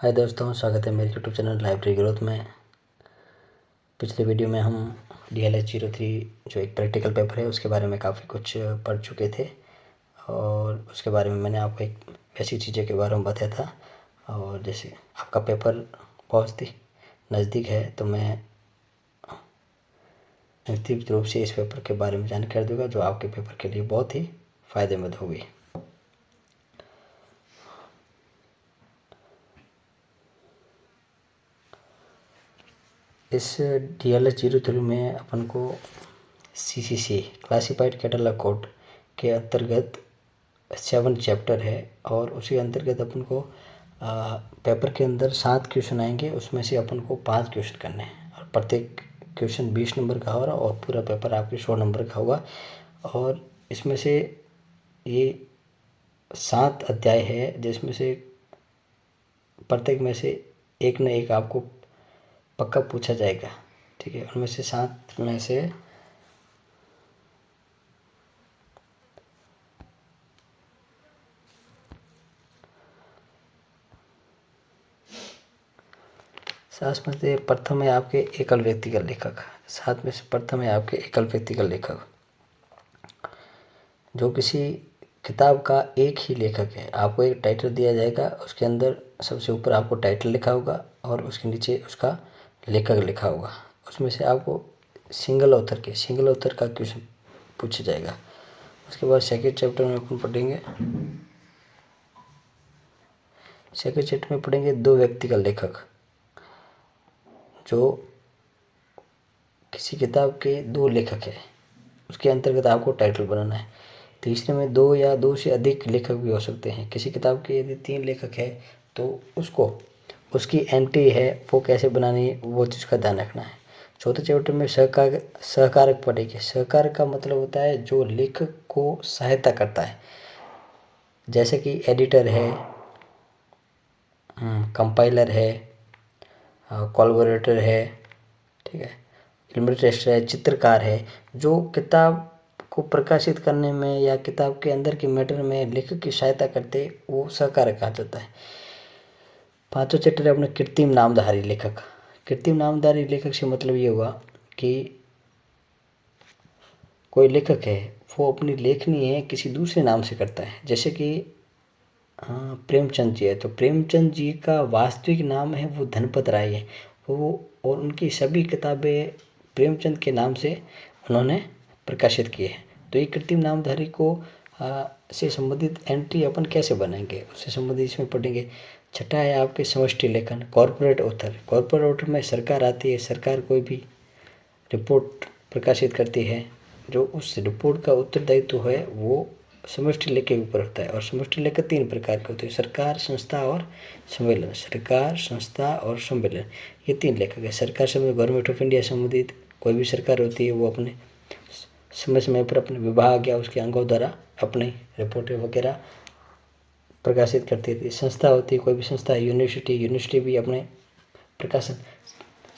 हाय दोस्तों, स्वागत है मेरे यूट्यूब चैनल लाइब्रेरी ग्रोथ में। पिछले वीडियो में हम DLS-03 जो एक प्रैक्टिकल पेपर है उसके बारे में काफ़ी कुछ पढ़ चुके थे और उसके बारे में मैंने आपको एक ऐसी चीज़ों के बारे में बताया था। और जैसे आपका पेपर बहुत ही नज़दीक है तो मैं निश्चित रूप से इस पेपर के बारे में जानकारी दूँगा जो आपके पेपर के लिए बहुत ही फ़ायदेमंद होगी। इस DLS-03 में अपन को CCC क्लासिफाइड कैटलॉग कोड के अंतर्गत 7 चैप्टर है और उसी अंतर्गत अपन को पेपर के अंदर 7 क्वेश्चन आएंगे। उसमें से अपन को 5 क्वेश्चन करने हैं और प्रत्येक क्वेश्चन 20 नंबर का होगा और पूरा पेपर आपके 100 नंबर का होगा। और इसमें से ये 7 अध्याय है जिसमें से प्रत्येक में से एक न एक आपको पक्का पूछा जाएगा। ठीक है, उनमें से 7 में से सात में से प्रथम है आपके एकल व्यक्ति का लेखक। 7 में से प्रथम है आपके एकल व्यक्ति का लेखक। जो किसी किताब का एक ही लेखक है, आपको एक टाइटल दिया जाएगा, उसके अंदर सबसे ऊपर आपको टाइटल लिखा होगा और उसके नीचे उसका लेखक लिखा होगा। उसमें से आपको सिंगल ऑथर का क्वेश्चन पूछा जाएगा। उसके बाद सेकेंड चैप्टर में अपन पढ़ेंगे दो व्यक्ति का लेखक। जो किसी किताब के 2 लेखक है उसके अंतर्गत आपको टाइटल बनाना है। तीसरे में 2 या 2 से अधिक लेखक भी हो सकते हैं। किसी किताब के यदि 3 लेखक है तो उसको उसकी एंट्री है वो कैसे बनानी है वो चीज़ का ध्यान रखना है। चौथे चैप्टर में सहकारक पढ़ेंगे। सहकारक का मतलब होता है जो लेखक को सहायता करता है, जैसे कि एडिटर है, कंपाइलर है, कोलैबोरेटर है, ठीक है, इलस्ट्रेटर है, चित्रकार है। जो किताब को प्रकाशित करने में या किताब के अंदर के मैटर में लेखक की सहायता करते वो सहकारक कहा जाता है। 5वां चैप्टर है अपने कृत्रिम नामधारी लेखक। कृत्रिम नामधारी लेखक से मतलब ये हुआ कि कोई लेखक है वो अपनी लेखनी है किसी दूसरे नाम से करता है। जैसे कि प्रेमचंद जी है तो प्रेमचंद जी का वास्तविक नाम है वो धनपत राय है वो, और उनकी सभी किताबें प्रेमचंद के नाम से उन्होंने प्रकाशित किए हैं। तो ये कृत्रिम नामधारी को से संबंधित एंट्री अपन कैसे बनाएंगे उससे संबंधित इसमें पढ़ेंगे। छठा है आपके समष्टि लेखन, कॉर्पोरेट ऑथर। कॉर्पोरेट ऑथर में सरकार आती है, सरकार कोई भी रिपोर्ट प्रकाशित करती है, जो उस रिपोर्ट का उत्तरदायित्व है वो समष्टि लेखक के ऊपर होता है। और समष्टि लेखक 3 प्रकार के होते हैं, सरकार, संस्था और सम्मेलन। सरकार, संस्था और सम्मेलन, ये 3 लेखक है। सरकार से गवर्नमेंट ऑफ इंडिया संबंधित कोई भी सरकार होती है वो अपने समय समय पर अपने विभाग या उसके अंगों द्वारा अपनी रिपोर्टें वगैरह प्रकाशित करती थी। संस्था होती है, कोई भी संस्था, यूनिवर्सिटी भी अपने प्रकाशन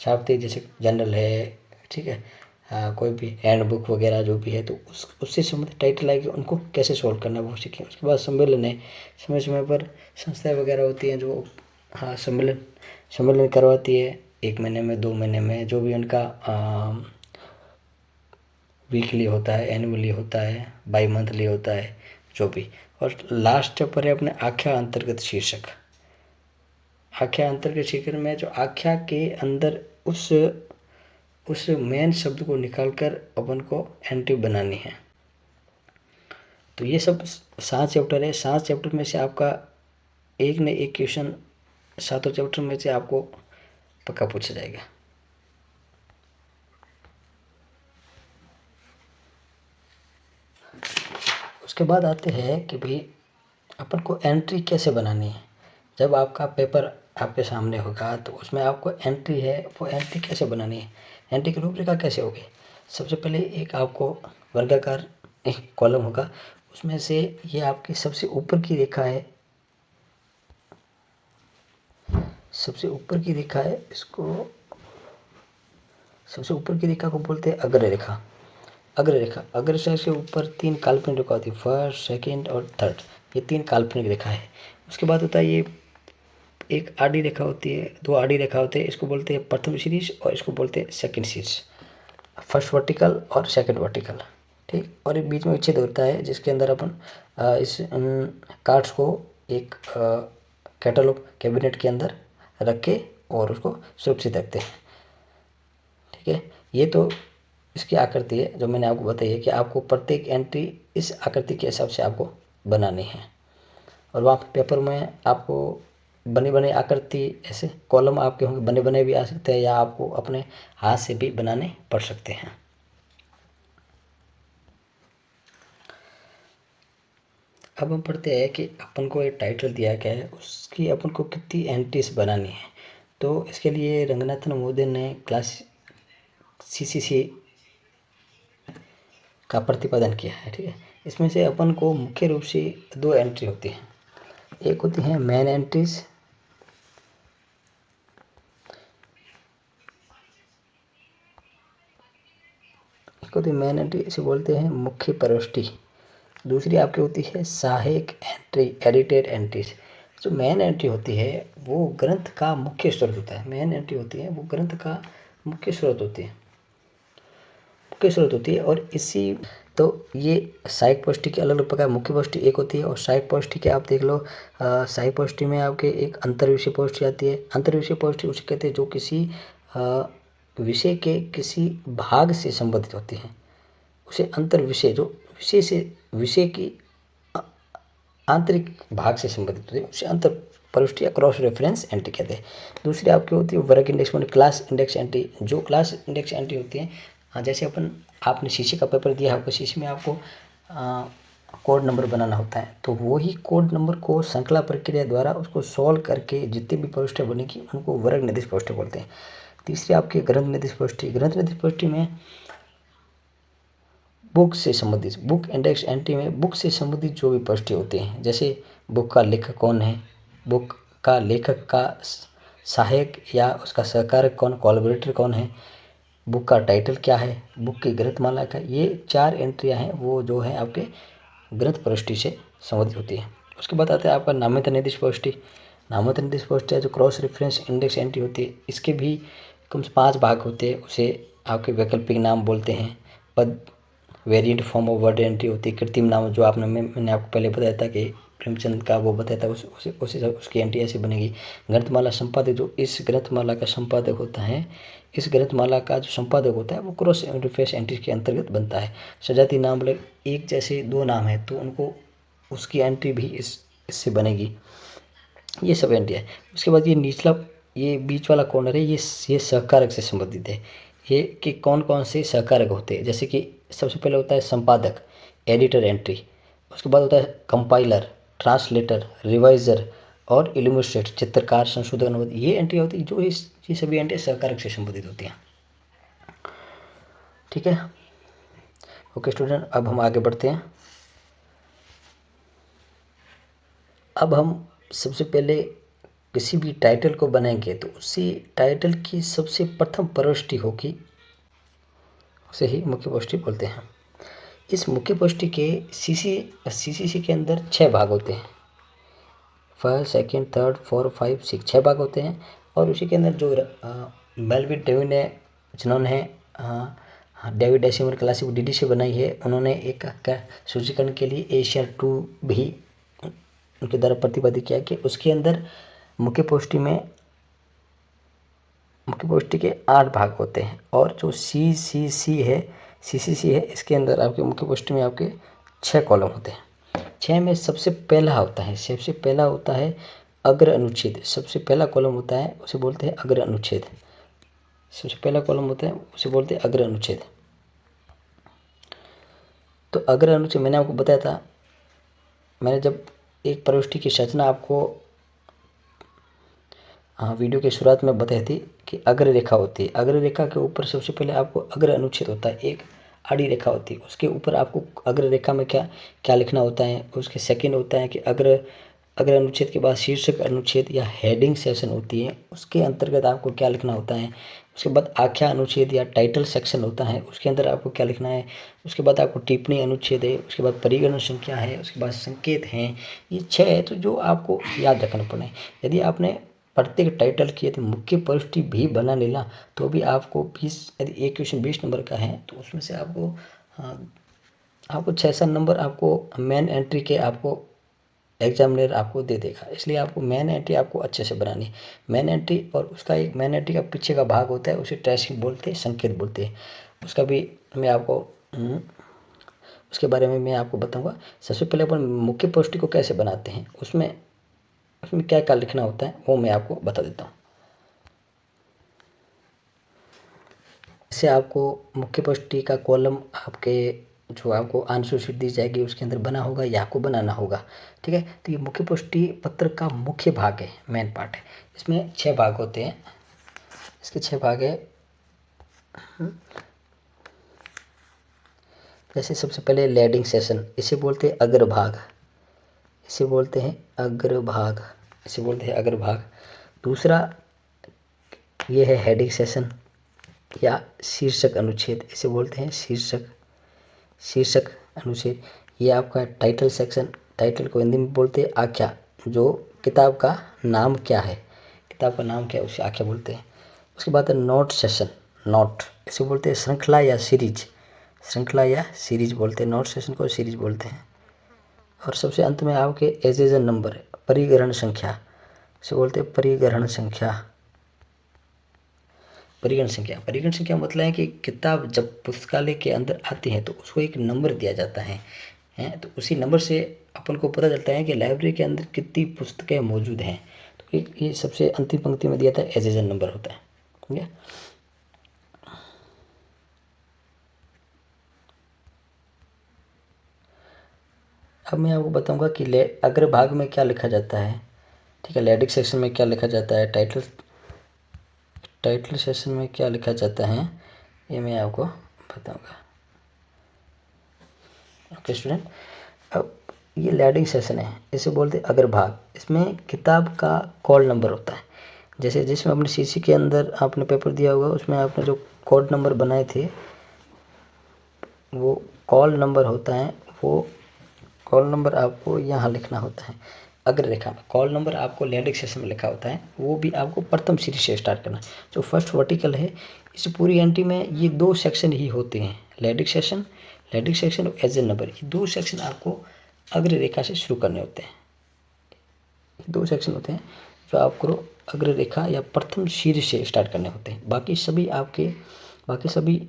छापती है, जैसे जर्नल है, ठीक है, कोई भी हैंड बुक वगैरह जो भी है तो उससे संबंधित टाइटल आएगी, उनको कैसे सॉल्व करना वो सीखें। उसके बाद सम्मेलन है, समय समय पर संस्थाएं वगैरह होती हैं जो सम्मेलन करवाती है, 1 महीने में, 2 महीने में, जो भी उनका वीकली होता है, एनुअली होता है, बाई मंथली होता है, जो भी। और लास्ट पर है अपने आख्या अंतर्गत शीर्षक। आख्या अंतर्गत शीर्षक में जो आख्या के अंदर उस मेन शब्द को निकालकर अपन को एंट्री बनानी है। तो ये सब 7 चैप्टर है। 7 चैप्टर में से आपका एक न एक क्वेश्चन 7 चैप्टर में से आपको पक्का पूछा जाएगा। उसके बाद आते हैं कि भाई अपन को एंट्री कैसे बनानी है। जब आपका पेपर आपके सामने होगा तो उसमें आपको एंट्री है वो एंट्री कैसे बनानी है, एंट्री की रूपरेखा कैसे होगी। सबसे पहले एक आपको वर्गाकार एक कॉलम होगा, उसमें से ये आपकी सबसे ऊपर की रेखा है, सबसे ऊपर की रेखा है, इसको सबसे ऊपर की रेखा को बोलते हैं अग्र रेखा। अग्र रेखा से ऊपर 3 काल्पनिक रेखा होती है, फर्स्ट, सेकंड और थर्ड, ये 3 काल्पनिक रेखा है। उसके बाद होता है ये एक आड़ी रेखा होती है, दो आड़ी रेखा होते हैं, इसको बोलते हैं प्रथम शीर्ष और इसको बोलते हैं सेकंड शीर्ष, फर्स्ट वर्टिकल और सेकंड वर्टिकल, ठीक। और एक बीच में विच्छेद होता है जिसके अंदर अपन इस कार्ड्स को एक कैटलॉग कैबिनेट के अंदर रख के और उसको सुरक्षित रखते हैं, ठीक है। ये तो इसकी आकृति है जो मैंने आपको बताई है कि आपको प्रत्येक एंट्री इस आकृति के हिसाब से आपको बनानी है। और वहाँ पेपर में आपको बनी बनी आकृति ऐसे कॉलम आपके होंगे, बने बने भी आ सकते हैं या आपको अपने हाथ से भी बनाने पड़ सकते हैं। अब हम पढ़ते हैं कि अपन को एक टाइटल दिया गया है, उसकी अपन को कितनी एंट्रीज बनानी है। तो इसके लिए रंगनाथन महोदय ने क्लास CCC का प्रतिपादन किया है, ठीक है। इसमें से अपन को मुख्य रूप से दो एंट्री होती हैं, एक होती है मेन एंट्रीज, एक होती है मेन एंट्री, इसे बोलते हैं मुख्य प्रविष्टि। दूसरी आपकी होती है सहायक एंट्री, एडिटेड एंट्रीज। जो मेन एंट्री होती है वो ग्रंथ का मुख्य स्रोत होता है, मेन एंट्री होती है वो ग्रंथ का मुख्य स्रोत होती है, मुख्य स्रोत होती है। और इसी तो ये सहायक पुष्टि के अलग अलग प्रकार, मुख्य पुष्टि एक होती है और सहायक पुष्टि के आप देख लो, सहायक पुष्टि में आपके एक अंतर्विषय पुष्टि आती है। अंतर्विषय पुष्टि उसे कहते हैं जो किसी विषय के किसी भाग से संबंधित होती है, उसे अंतर्विषय, जो विषय से विषय की आंतरिक भाग से संबंधित होती है, उसे अंतर प्रविष्टि या क्रॉस रेफरेंस एंट्री कहते हैं। दूसरी आपकी होती है वर्ग इंडेक्स में क्लास इंडेक्स एंट्री। जो क्लास इंडेक्स एंट्री होती है, जैसे आपने CC का पेपर दिया होगा, CC में आपको कोड नंबर बनाना होता है, तो वही कोड नंबर को श्रृंखला प्रक्रिया द्वारा उसको सॉल्व करके जितनी भी प्रविष्टियाँ बनेगी उनको वर्ग निर्दिष्ट प्रविष्टि बोलते हैं। तीसरी आपकी ग्रंथ निर्दिष्ट प्रविष्टि। ग्रंथ निर्दिष्ट प्रविष्टि में बुक से संबंधित, बुक इंडेक्स एंट्री में बुक से संबंधित जो भी प्रविष्टि होती हैं, जैसे बुक का लेखक कौन है, बुक का लेखक का सहायक या उसका सहकारक कौन, कोलैबोरेटर कौन है, बुक का टाइटल क्या है, बुक की ग्रंथमाला का, ये 4 एंट्रियां हैं वो जो है आपके ग्रंथ प्रविष्टि से संबंधित होती है। उसके बाद आता है आपका नामित निर्दिष्ट प्रविष्टि। नामित निर्दिष्ट प्रविष्टि जो क्रॉस रेफरेंस इंडेक्स एंट्री होती है, इसके भी कम से 5 भाग होते हैं, उसे आपके वैकल्पिक नाम बोलते हैं। पद variant form of word entry होती है। कृत्रिम नाम जो मैंने आपको पहले बताया था कि प्रेमचंद का वो बताया था, उसकी एंट्री ऐसी बनेगी। ग्रंथमाला संपादक, जो इस ग्रंथमाला का संपादक होता है, इस ग्रंथमाला का जो संपादक होता है वो क्रॉस रेफरेंस एंट्री के अंतर्गत बनता है। सजाती नाम मतलब एक जैसे दो नाम है तो उनको उसकी एंट्री भी इससे बनेगी। ये सब एंट्री है। उसके बाद ये निचला, ये बीच वाला कॉर्नर है, ये सहकारक से संबंधित है। ये कि कौन कौन से सहकारक होते हैं, जैसे कि सबसे पहले होता है संपादक, एडिटर एंट्री। उसके बाद होता है कंपाइलर, ट्रांसलेटर, रिवाइजर और इल्यूस्ट्रेटर, चित्रकार, संशोधक, अनुवाद। ये एंट्री होती है, जो ये सभी एंट्री सहकारक से संबंधित होती हैं, ठीक है। ओके स्टूडेंट, अब हम आगे बढ़ते हैं। अब हम सबसे पहले किसी भी टाइटल को बनाएंगे तो उसी टाइटल की सबसे प्रथम प्रविष्टि होगी, उसे ही मुख्य प्रविष्टि बोलते हैं। इस मुख्य प्रविष्टि के CCC के अंदर 6 भाग होते हैं, फर्स्ट, सेकंड, थर्ड, 4, 5, 6, 6 भाग होते हैं। और उसी के अंदर जो मेलविन डेविड ने, जिन्होंने डेविड डेसिमल क्लासिक DD से बनाई है, उन्होंने एक सूचीकरण के लिए एशिया 2 भी उनके द्वारा प्रतिपादित किया कि उसके अंदर मुख्य प्रविष्टि के 8 भाग होते हैं। और जो CCC है, इसके अंदर आपके मुख्य प्रविष्टि में आपके 6 कॉलम होते हैं। 6 में सबसे पहला होता है अग्र अनुच्छेद। सबसे पहला कॉलम होता है उसे बोलते हैं अग्र अनुच्छेद। सबसे पहला कॉलम होता है उसे बोलते हैं अग्र अनुच्छेद। तो अग्र अनुच्छेद मैंने आपको बताया था, मैंने जब एक प्रविष्टि की संरचना आपको वीडियो की शुरुआत में बताई थी कि अग्र रेखा होती है। अग्र रेखा के ऊपर सबसे पहले आपको अग्र अनुच्छेद होता है, एक आड़ी रेखा होती है, उसके ऊपर आपको अग्र रेखा में क्या क्या लिखना होता है। उसके सेकंड होता है कि अग्र अनुच्छेद के बाद शीर्षक अनुच्छेद या हेडिंग सेक्शन होती है, उसके अंतर्गत आपको क्या लिखना होता है। उसके बाद आख्या अनुच्छेद या टाइटल सेक्शन होता है, उसके अंदर आपको क्या लिखना है। उसके बाद आपको टिप्पणी अनुच्छेद है, उसके बाद परिगणन संख्या है, उसके बाद संकेत हैं। ये 6 है तो जो आपको याद रखना पड़े। यदि आपने प्रत्येक टाइटल की यदि मुख्य प्रविष्टि भी बना लेना तो भी आपको 20, यदि एक क्वेश्चन 20 नंबर का है तो उसमें से आपको 6-7 नंबर आपको मेन एंट्री के आपको एग्जामिनर आपको दे देगा। इसलिए आपको मेन एंट्री आपको अच्छे से बनानी है। मेन एंट्री और उसका एक मेन एंट्री का पीछे का भाग होता है, उसे ट्रेसिंग बोलते हैं, संकेत बोलते हैं। उसका भी मैं आपको उसके बारे में मैं आपको बताऊंगा। सबसे पहले अपन मुख्य प्रविष्टि को कैसे बनाते हैं, उसमें क्या क्या लिखना होता है वो मैं आपको बता देता हूँ। इससे आपको मुख्य प्रविष्टि का कॉलम आपके जो आपको आंसर शीट दी जाएगी उसके अंदर बना होगा या आपको बनाना होगा। ठीक है, तो ये मुख्य प्रविष्टि पत्र का मुख्य भाग है, मेन पार्ट है। इसमें 6 भाग होते हैं। इसके 6 भाग है। जैसे सबसे पहले लीडिंग सेशन, इसे बोलते हैं अग्रभाग, इसे बोलते हैं अग्रभाग, इसे बोलते हैं अग्रभाग। दूसरा ये है हेडिंग सेशन या शीर्षक अनुच्छेद, इसे बोलते हैं शीर्षक अनुच्छेद। ये आपका टाइटल सेक्शन, टाइटल को हिंदी में बोलते हैं आख्या, जो किताब का नाम क्या है, किताब का नाम क्या है उसे आख्या बोलते हैं। उसके बाद है नोट सेशन, नोट, इसे बोलते हैं श्रृंखला या सीरीज, श्रृंखला या सीरीज बोलते हैं, नोट सेशन को सीरीज बोलते हैं। और सबसे अंत में आपके एजेजन नंबर, परिग्रहण संख्या, इसे बोलते हैं परिग्रहण संख्या। परिगण संख्या मतलब है कि किताब जब पुस्तकालय के अंदर आती है तो उसको एक नंबर दिया जाता है, तो उसी नंबर से अपन को पता चलता है कि लाइब्रेरी के अंदर कितनी पुस्तकें मौजूद हैं। तो ये सबसे अंतिम पंक्ति में दिया था एजेजन नंबर होता है। ठीक है, अब मैं आपको बताऊंगा कि अग्रभाग में क्या लिखा जाता है। ठीक है, लेडिक सेक्शन में क्या लिखा जाता है, टाइटल सेशन में क्या लिखा जाता है, ये मैं आपको बताऊंगा। ओके स्टूडेंट, अब ये लीडिंग सेशन है, इसे बोलते हैं अग्रभाग। इसमें किताब का कॉल नंबर होता है। जैसे जिसमें अपने सीसी के अंदर आपने पेपर दिया होगा उसमें आपने जो कोड नंबर बनाए थे वो कॉल नंबर होता है, वो कॉल नंबर आपको यहाँ लिखना होता है। अग्र रेखा में कॉल नंबर आपको लीडिंग सेशन में लिखा होता है, वो भी आपको प्रथम सीरीज से स्टार्ट करना है। जो फर्स्ट वर्टिकल है, इस पूरी एंट्री में ये 2 सेक्शन ही होते हैं, लीडिंग सेक्शन और एजेंट नंबर, ये 2 सेक्शन आपको अग्र रेखा से शुरू करने होते हैं। 2 सेक्शन होते हैं जो आपको अग्र रेखा या प्रथम सीरीज से स्टार्ट करने होते हैं। बाकी सभी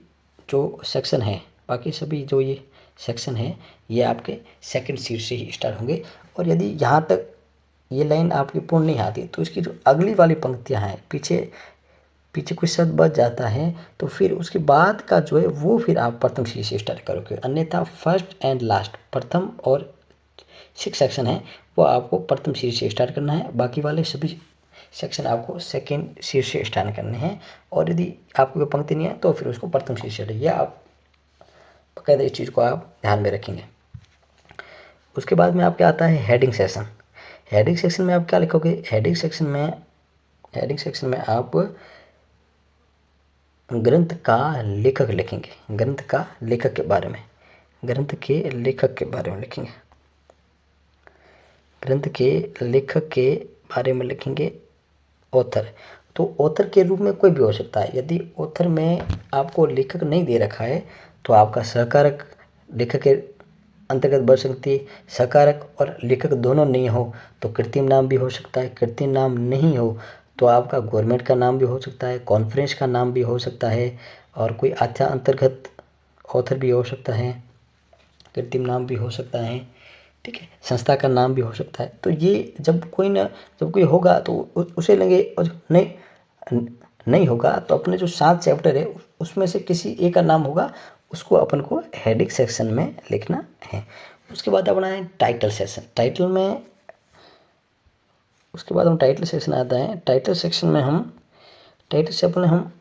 जो सेक्शन हैं, बाकी सभी जो ये सेक्शन है ये आपके सेकंड सीरीज से ही स्टार्ट होंगे। और यदि यहाँ तक ये लाइन आपकी पूर्ण नहीं आती तो इसकी जो अगली वाली पंक्तियाँ हैं, पीछे कुछ शब्द बच जाता है तो फिर उसके बाद का जो है वो फिर आप प्रथम सीरीज से स्टार्ट करोगे। अन्यथा फर्स्ट एंड लास्ट, प्रथम और 6 सेक्शन है वो आपको प्रथम सीरीज से स्टार्ट करना है, बाकी वाले सभी सेक्शन आपको सेकेंड सीरीज से स्टार्ट करने हैं। और यदि आपको कोई पंक्ति नहीं है तो फिर उसको प्रथम सीरीज से, यह आप बकायदा इस चीज़ को आप ध्यान में रखेंगे। उसके बाद में आपके आता है हेडिंग सेक्शन। हेडिंग सेक्शन में आप क्या लिखोगे, हेडिंग सेक्शन में आप ग्रंथ का लेखक लिखेंगे, ग्रंथ के लेखक के बारे में लिखेंगे, ग्रंथ के लेखक के बारे में लिखेंगे। ऑथर, तो ऑथर के रूप में कोई भी हो सकता है। यदि ऑथर में आपको लेखक नहीं दे रखा है तो आपका सहकारक लेखक के अंतर्गत बढ़ सकती है। सहकारक और लेखक दोनों नहीं हो तो कृत्रिम नाम भी हो सकता है। कृत्रिम नाम नहीं हो तो आपका गवर्नमेंट का नाम भी हो सकता है, कॉन्फ्रेंस का नाम भी हो सकता है, और कोई आख्या अंतर्गत ऑथर भी हो सकता है, कृत्रिम नाम भी हो सकता है। ठीक है, संस्था का नाम भी हो सकता है। तो ये जब कोई होगा तो उसे लेंगे, और नहीं होगा तो अपने जो 7 चैप्टर है उसमें से किसी एक का नाम होगा, उसको अपन को हेडिंग सेक्शन में लिखना है। उसके बाद अपना है टाइटल सेक्शन। उसके बाद हम टाइटल सेक्शन आता है। टाइटल सेक्शन में हम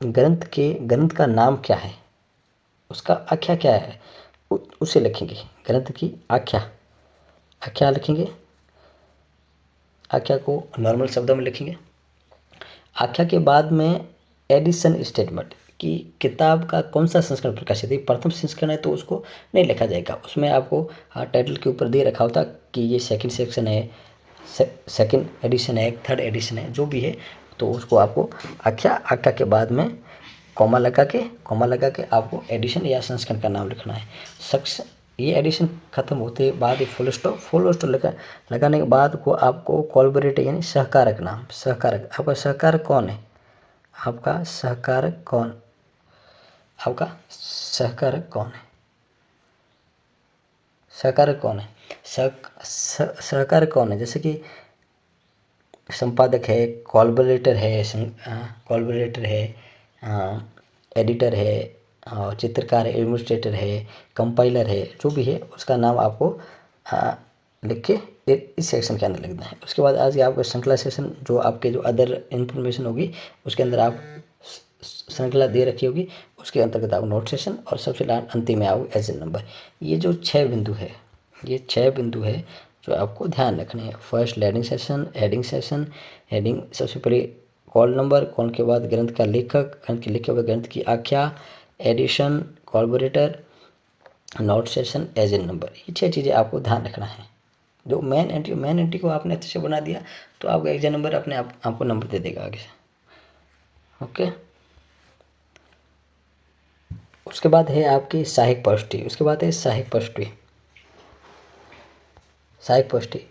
ग्रंथ का नाम क्या है, उसका आख्या क्या है उसे लिखेंगे। ग्रंथ की आख्या लिखेंगे, आख्या को नॉर्मल शब्दों में लिखेंगे। आख्या के बाद में एडिशन स्टेटमेंट कि किताब का कौन सा संस्करण प्रकाशित है। प्रथम संस्करण है तो उसको नहीं लिखा जाएगा, उसमें आपको टाइटल के ऊपर दे रखा होता कि ये सेकंड सेक्शन है, सेकंड एडिशन है, थर्ड एडिशन है, जो भी है, तो उसको आपको आख्या के बाद में कॉमा लगा के आपको एडिशन या संस्करण का नाम लिखना है। शख्स ये एडिशन खत्म होते बाद फुल स्टॉप लगाने के बाद को आपको कोलैबोरेटर यानी सहकारक नाम, आपका सहकारक कौन है, आपका सहकारक कौन है, सहकारक कौन है, जैसे कि संपादक है, कोलैबोरेटर है, एडिटर है, चित्रकार है, इलस्ट्रेटर है, कंपाइलर है, जो भी है उसका नाम आपको लिख के इस सेक्शन के अंदर लिखना है। उसके बाद आज आपका श्रृंखला सेशन, जो आपके जो अदर इंफॉर्मेशन होगी उसके अंदर आप श्रृंखला दे रखी होगी, उसके अंतर्गत आप नोट सेशन और सबसे अंतिम में आओगे एजेंट नंबर। ये जो 6 बिंदु है जो आपको ध्यान रखने हैं। फर्स्ट हेडिंग सबसे पहले कॉल नंबर, कॉल के बाद ग्रंथ का लेखक, ग्रंथ के लिखे हुए ग्रंथ की आख्या, edition, collaborator, note session, agent number, ये 6 चीज़ें आपको ध्यान रखना है। जो मेन एंट्री को आपने अच्छे से बना दिया तो आपका एजेंट नंबर अपने आपको नंबर दे देगा आगे से। ओके, उसके बाद है आपकी सहायक प्रविष्टि।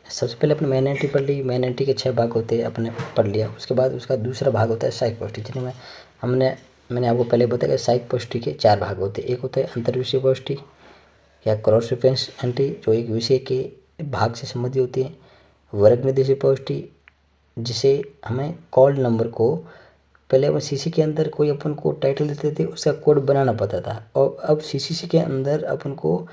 सबसे पहले अपने मेन एंट्री पढ़ ली, मेन एंट्री के 6 भाग होते हैं, अपने पढ़ लिया। उसके बाद उसका दूसरा भाग होता है सहायक प्रविष्टि, जिसमें मैंने आपको पहले बताया कि सहायक प्रविष्टि के 4 भाग होते हैं। एक होता है अंतर्विषय प्रविष्टि या क्रॉस रेफरेंस एंट्री, जो एक विषय के भाग से संबंधित होती है। वर्ग निर्देशीय प्रविष्टि, जिसे हमें कॉल नंबर को पहले अपन सीसी के अंदर कोई अपन को टाइटल देते थे, उसका कोड बनाना पड़ता था, और अब सीसीसी के अंदर अपन को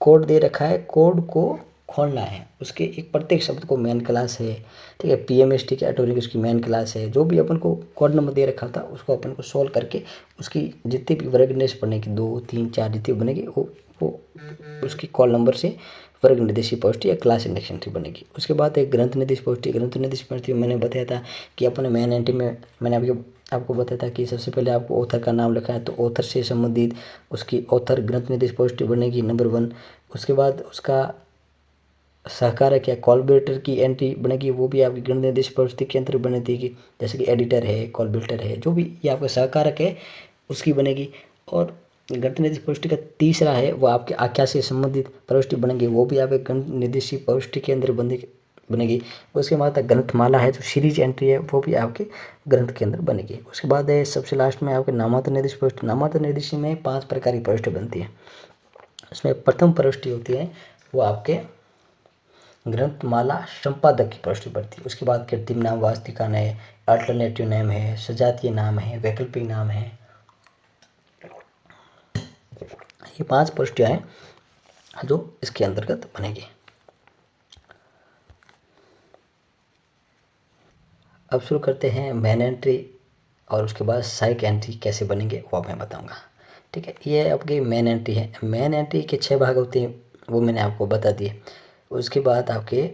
कोड दे रखा है, कोड को खोलना है। उसके एक प्रत्येक शब्द को मेन क्लास है, ठीक है, पीएमएसटी के ऑटोमेटिक उसकी मेन क्लास है। जो भी अपन को कोड नंबर दे रखा था उसको अपन को सोल्व करके उसकी जितनी भी वर्ग निर्देश बनेगी 2, 3, 4 जितनी बनेगी वो उसकी कॉल नंबर से वर्ग निर्देशीय प्रविष्टि या क्लास इंडेक्स एंट्री बनेगी। उसके बाद एक ग्रंथ निर्देश प्रविष्टि मैंने बताया था कि अपने मेन एंट्री में मैंने आपको बताया था कि सबसे पहले आपको ऑथर का नाम लिखा है, तो ऑथर से संबंधित उसकी ऑथर ग्रंथ निर्देश प्रविष्टि बनेगी नंबर 1। उसके बाद उसका सहकारक या कोलैबोरेटर की एंट्री बनेगी, वो भी आपकी ग्रंथ निर्देश प्रविष्टि के अंतर्गत बने देगी, जैसे कि एडिटर है, कोलैबोरेटर है, जो भी ये आपका सहकारक है उसकी बनेगी। और ग्रंथ निर्देश प्रविष्टि का तीसरा है वो आपके आख्या से संबंधित प्रविष्टि बनेगी, वो भी आपके ग्रंथ निर्देशीय प्रविष्टि के अंदर बनेगी। उसके बाद ग्रंथमाला है, जो सीरीज एंट्री है, वो भी आपके ग्रंथ के अंदर बनेगी। उसके बाद है सबसे लास्ट में आपके नामांतर निर्देश प्रविष्टि। नामांतर निर्देश में 5 प्रकार की प्रविष्टि बनती है। उसमें प्रथम प्रविष्टि होती है वो आपके ग्रंथमाला संपादक की प्रविष्टि पड़ती है। उसके बाद कृत्रिम नाम, वास्तविका है, अल्टरनेटिव नाम है, सजातीय नाम है, वैकल्पिक नाम है। ये 5 प्रविष्टियाँ हैं जो इसके अंतर्गत बनेगी। अब शुरू करते हैं मेन एंट्री, और उसके बाद सहायक एंट्री कैसे बनेंगे वो मैं बताऊंगा। ठीक है, ये आपकी मेन एंट्री है। मेन एंट्री के 6 भाग होते हैं, वो मैंने आपको बता दिए। उसके बाद आपके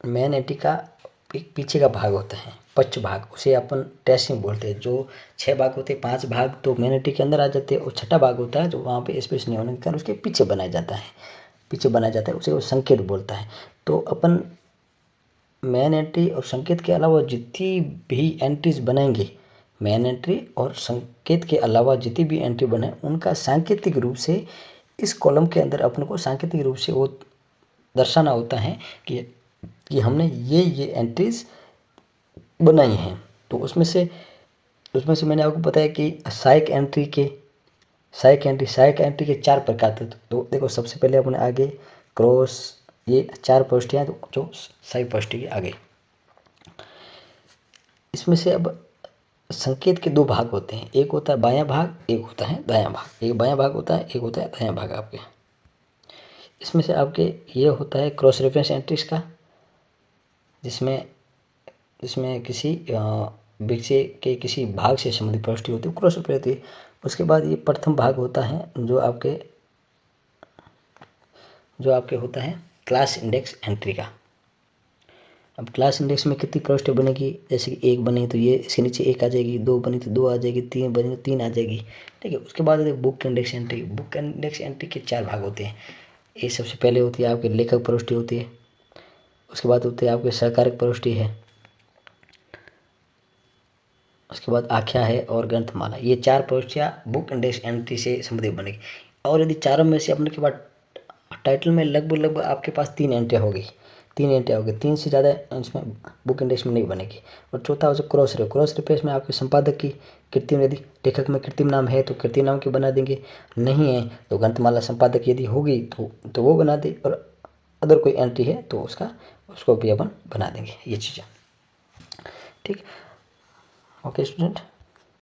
मेन एंट्री का एक पीछे का भाग होता है, पक्ष भाग, उसे अपन ट्रेसिंग बोलते हैं। जो 6 भाग होते हैं, 5 भाग तो मेन एंट्री के अंदर आ जाते हैं, और छठा भाग होता है जो वहाँ पे स्पेस नहीं होने के कारण उसके पीछे बनाया जाता है, उसे वो संकेत बोलता है। तो अपन मेन एंट्री और संकेत के अलावा जितनी भी एंट्रीज बनाएंगे, मेन एंट्री और संकेत के अलावा जितनी भी एंट्री बने, उनका सांकेतिक रूप से इस कॉलम के अंदर अपन को सांकेतिक रूप से वो दर्शाना होता है कि हमने ये एंट्रीज बनाई हैं। तो उसमें से मैंने आपको बताया कि सहायक एंट्री के 4 प्रकार थे। तो देखो, सबसे पहले अपने आगे क्रॉस, ये 4 प्रविष्टियाँ जो सहायक प्रविष्टि के आगे। इसमें से अब संकेत के 2 भाग होते हैं, एक होता है बायां भाग, एक होता है दायां भाग। एक बायां भाग होता है, एक होता है दायां भाग आपके। इसमें से आपके ये होता है क्रॉस रेफरेंस एंट्रीज का, जिसमें किसी विषय के किसी भाग से संबंधित प्रविष्टि होती है, क्रॉस रेफरेंस होती है। उसके बाद ये प्रथम भाग होता है जो आपके होता है क्लास इंडेक्स एंट्री का। अब क्लास इंडेक्स में कितनी प्रविष्टि बनेगी, जैसे कि 1 बनी तो ये इसके नीचे 1 आ जाएगी, 2 बनी तो 2 आ जाएगी, 3 बनी तो 3 आ जाएगी। ठीक है, उसके बाद बुक इंडेक्स एंट्री के 4 भाग होते हैं। ये सबसे पहले होती है आपकी लेखक प्रविष्टि होती है। उसके बाद होती है आपकी सहकारक प्रविष्टि है। उसके बाद आख्या है और ग्रंथमाला। ये 4 प्रविष्टियाँ बुक इंडेक्स एंट्री से संबंधित बनेगी। और यदि चारों में से अपने के बाद टाइटल में लगभग आपके पास 3 एंट्रियाँ होगी, 3 एंट्रियाँ होगी, 3 से ज़्यादा इसमें बुक इंडेक्स में नहीं बनेगी। और चौथा हो क्रॉस रेफ। क्रॉस रेफरेंस में आपके संपादक की कृत्रिम, यदि लेखक में कृत्रिम नाम है तो कृत्रिम नाम की बना देंगे, नहीं है तो ग्रंथमाला संपादक यदि होगी तो वो बना दे, और अदर कोई एंट्री है तो उसको भी अपन बना देंगे, ये चीज़ें। ठीक, ओके स्टूडेंट।